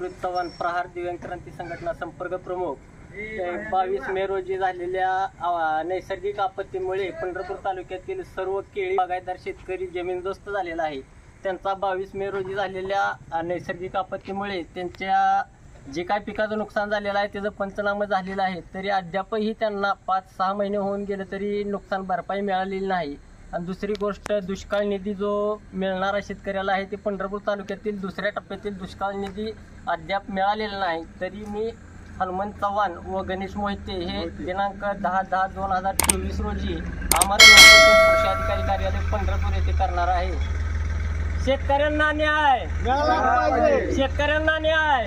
रोहित चव्हाण, प्रहार दिव्यांग क्रांती संघटना संपर्क प्रमुख. 22 मे रोजी झालेल्या नैसर्गिक आपत्तीमुळे पंढरपूर तालुक्यातील सर्व केळी बागायतदार शेतकरी जमीनदोस्त झालेला आहे. त्यांचा 22 मे रोजी झालेल्या नैसर्गिक आपत्तीमुळे त्यांच्या जे काय पिकाचं नुकसान झालेलं आहे त्याचं पंचनामा झालेलं आहे. तरी अद्यापही त्यांना 5-6 महिने होऊन गेले तरी नुकसान भरपाई मिळालेली नाही. आणि दुसरी गोष्ट, दुष्काळ निधी जो मिळणारा शेतकऱ्याला आहे ते पंढरपूर तालुक्यातील दुसऱ्या टप्प्यातील दुष्काळ निधी अद्याप मिळालेला नाही. तरी मी हनुमंत चव्हाण व गणेश मोहिते हे दिनांक 10/10/2024 रोजी आम्हाला कृषी अधिकारी कार्यालय पंढरपूर येथे करणार आहे. शेतकऱ्यांना न्याय, शेतकऱ्यांना न्याय.